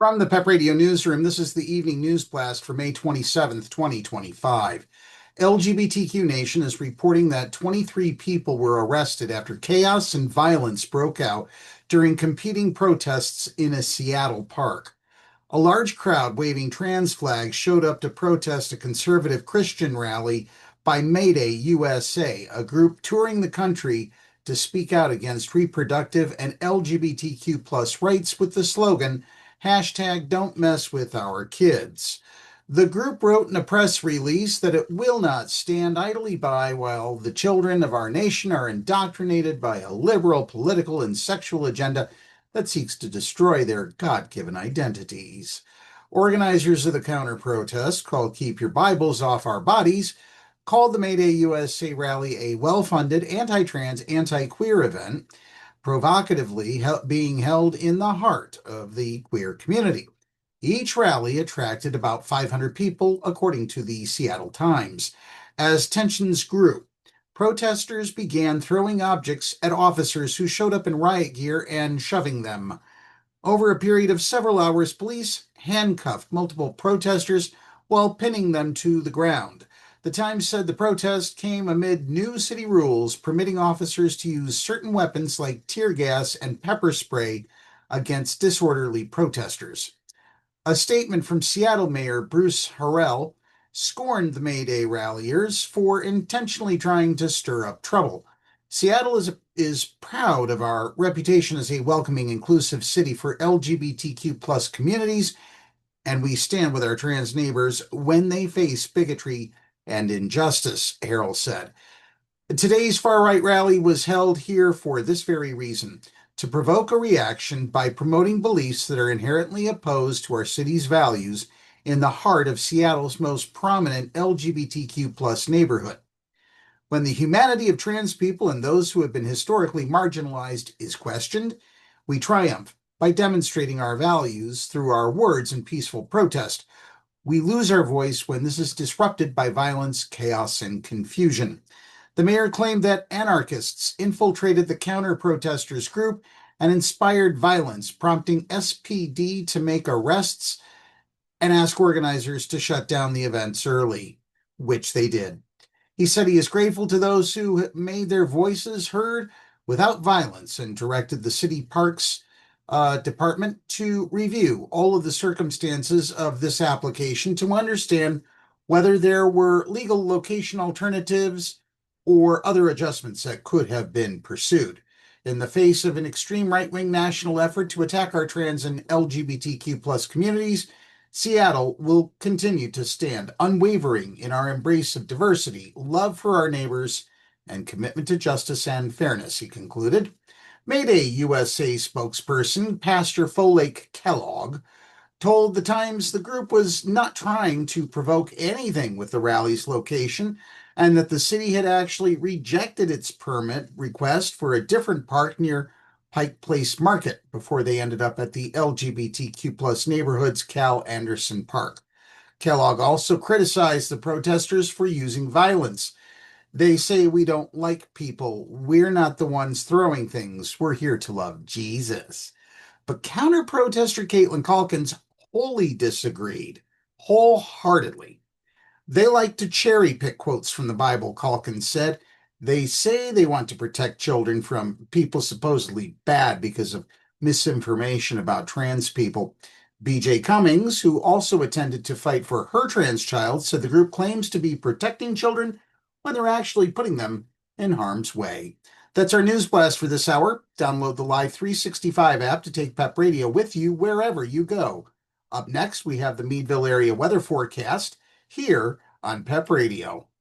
From the PEP Radio Newsroom, this is the evening news blast for May 27th, 2025. LGBTQ Nation is reporting that 23 people were arrested after chaos and violence broke out during competing protests in a Seattle park. A large crowd waving trans flags showed up to protest a conservative Christian rally by Mayday USA, a group touring the country to speak out against reproductive and LGBTQ plus rights with the slogan, #Don't Mess With Our Kids. The group wrote in a press release that it will not stand idly by while the children of our nation are indoctrinated by a liberal political and sexual agenda that seeks to destroy their God-given identities. Organizers of the counter-protest, called Keep Your Bibles Off Our Bodies, called the Mayday USA rally a well-funded anti-trans, anti-queer event, provocatively being held in the heart of the queer community. Each rally attracted about 500 people, according to the Seattle Times. As tensions grew, protesters began throwing objects at officers who showed up in riot gear and shoving them. Over a period of several hours, police handcuffed multiple protesters while pinning them to the ground. The Times said the protest came amid new city rules permitting officers to use certain weapons like tear gas and pepper spray against disorderly protesters. A statement from Seattle Mayor Bruce Harrell scorned the May Day ralliers for intentionally trying to stir up trouble. Seattle is proud of our reputation as a welcoming, inclusive city for LGBTQ plus communities, and we stand with our trans neighbors when they face bigotry and injustice, Harrell said. Today's far-right rally was held here for this very reason, to provoke a reaction by promoting beliefs that are inherently opposed to our city's values in the heart of Seattle's most prominent LGBTQ plus neighborhood. When the humanity of trans people and those who have been historically marginalized is questioned, we triumph by demonstrating our values through our words and peaceful protest. We lose our voice when this is disrupted by violence, chaos, and confusion. The mayor claimed that anarchists infiltrated the counter-protesters group and inspired violence, prompting SPD to make arrests and ask organizers to shut down the events early, which they did. He said he is grateful to those who made their voices heard without violence and directed the city parks department to review all of the circumstances of this application to understand whether there were legal location alternatives or other adjustments that could have been pursued. In the face of an extreme right-wing national effort to attack our trans and LGBTQ plus communities, Seattle will continue to stand unwavering in our embrace of diversity, love for our neighbors, and commitment to justice and fairness, he concluded. Mayday USA spokesperson Pastor Folake Kellogg told the Times the group was not trying to provoke anything with the rally's location and that the city had actually rejected its permit request for a different park near Pike Place Market before they ended up at the LGBTQ plus neighborhood's Cal Anderson Park. Kellogg also criticized the protesters for using violence. They say we don't like people. We're not the ones throwing things. We're here to love Jesus. But counter-protester Caitlin Calkins wholly disagreed, wholeheartedly. They like to cherry pick quotes from the Bible, Calkins said. They say they want to protect children from people supposedly bad because of misinformation about trans people. BJ Cummings, who also attended to fight for her trans child, said the group claims to be protecting children when they're actually putting them in harm's way. That's our news blast for this hour. Download the Live 365 app to take PEP Radio with you wherever you go. Up next, we have the Meadville area weather forecast here on PEP Radio.